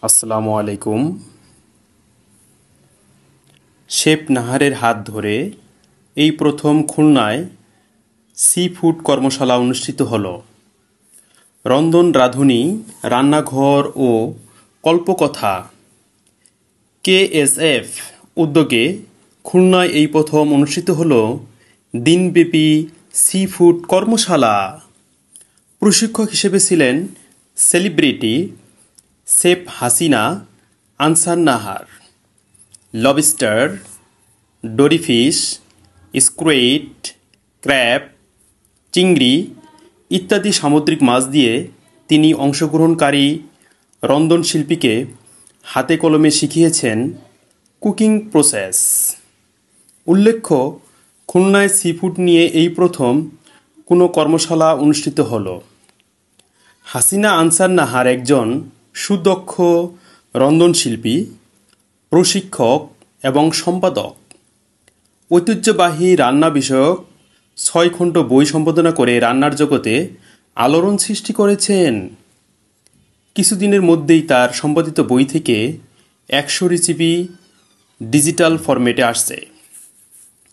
আসসালামু আলাইকুম। শেফ নাহারের হাত ধরে এই প্রথম খুলনায় সি ফুড কর্মশালা অনুষ্ঠিত হলো। রন্ধন রাঁধুনি, রান্নাঘর ও কল্পকথা কেএসএফ উদ্যোগে খুলনায় এই প্রথম অনুষ্ঠিত হলো দিনব্যাপী সি ফুড কর্মশালা। প্রশিক্ষক হিসেবে ছিলেন celebrity chef Hasina Ansar Nahar. Lobster, dory fish, squid, crab, চিংড়ি ইত্যাদি সামুদ্রিক মাছ দিয়ে তিনি অংশগ্রহণকারী রন্ধনশিল্পীকে হাতে কলমে শিখিয়েছেন কুকিং প্রসেস। উল্লেখ্য, খুলনায় সি ফুড নিয়ে এই প্রথম কোনো কর্মশালা অনুষ্ঠিত হলো। হাসিনা আনসার নাহার একজন সুদক্ষ রন্ধনশিল্পী, প্রশিক্ষক এবং সম্পাদক। ঐতিহ্যবাহী রান্না বিষয়ক 6 খণ্ড বই সম্পাদনা করে রান্নার জগতে আলোড়ন সৃষ্টি করেছেন। কিছুদিনের মধ্যেই তার সম্পাদিত বই থেকে 100 রেসিপি ডিজিটাল ফরম্যাটে আসছে।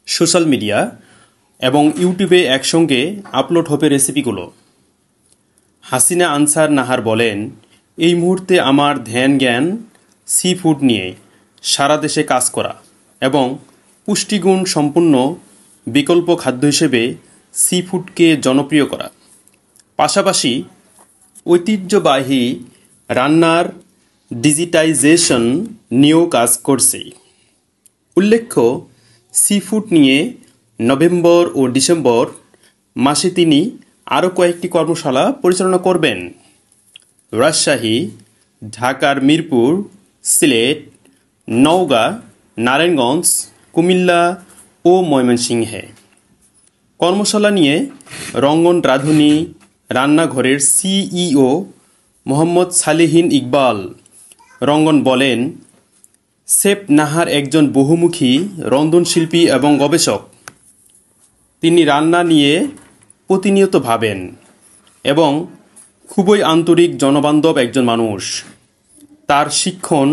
সোশ্যাল মিডিয়া এবং ইউটিউবে একসঙ্গে আপলোড হবে রেসিপিগুলো। হাসিনা আনসার নাহার বলেন, এই মুহূর্তে আমার ধ্যান জ্ঞান সি ফুড নিয়ে সারা দেশে কাজ করা এবং পুষ্টিগুণ সম্পন্ন বিকল্প খাদ্য হিসেবে সি ফুডকে জনপ্রিয় করা, পাশাপাশি ঐতিহ্যবাহী রান্নার ডিজিটাইজেশন নিয়েও কাজ করছে। উল্লেখ্য, সি ফুড নিয়ে নভেম্বর ও ডিসেম্বর মাসে তিনি আরও কয়েকটি কর্মশালা পরিচালনা করবেন। রাজশাহী, ঢাকার মিরপুর, সিলেট, নওগাঁ, নারায়ণগঞ্জ, কুমিল্লা ও ময়মনসিংহে। কর্মশালা নিয়ে রঙ্গন রাঁধুনি রান্নাঘরের সিইও মোহাম্মদ সালেহীন ইকবাল রঙ্গন বলেন, শেফ নাহার একজন বহুমুখী রন্ধনশিল্পী এবং গবেষক। তিনি রান্না নিয়ে প্রতিনিয়ত ভাবেন এবং খুবই আন্তরিক, জনবান্ধব একজন মানুষ। তার শিক্ষণ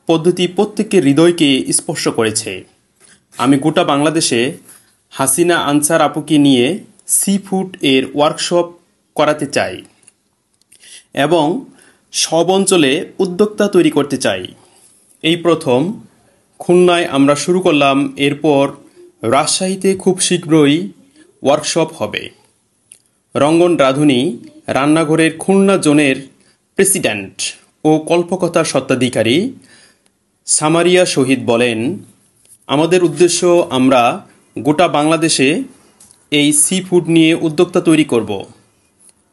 পদ্ধতি প্রত্যেকের হৃদয়কে স্পর্শ করেছে। আমি গোটা বাংলাদেশে হাসিনা আনসার আপুকে নিয়ে সি ফুড এর ওয়ার্কশপ করাতে চাই এবং সব অঞ্চলে উদ্যোক্তা তৈরি করতে চাই। এই প্রথম খুলনায় আমরা শুরু করলাম, এরপর রাজশাহীতে খুব শীঘ্রই ওয়ার্কশপ হবে। রঙ্গন রাঁধুনি রান্নাঘরের খুলনা জোনের প্রেসিডেন্ট ও কল্পকথার স্বত্বাধিকারী সামারিয়া শহীদ বলেন, আমাদের উদ্দেশ্য, আমরা গোটা বাংলাদেশে এই সি ফুড নিয়ে উদ্যোক্তা তৈরি করব।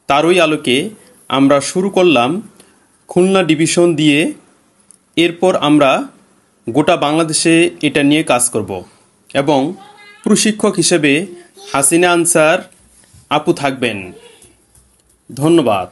তারই আলোকে আমরা শুরু করলাম খুলনা ডিভিশন দিয়ে। এরপর আমরা গোটা বাংলাদেশে এটা নিয়ে কাজ করব এবং প্রশিক্ষক হিসেবে হাসিনা আনসার আপু থাকবেন। ধন্যবাদ।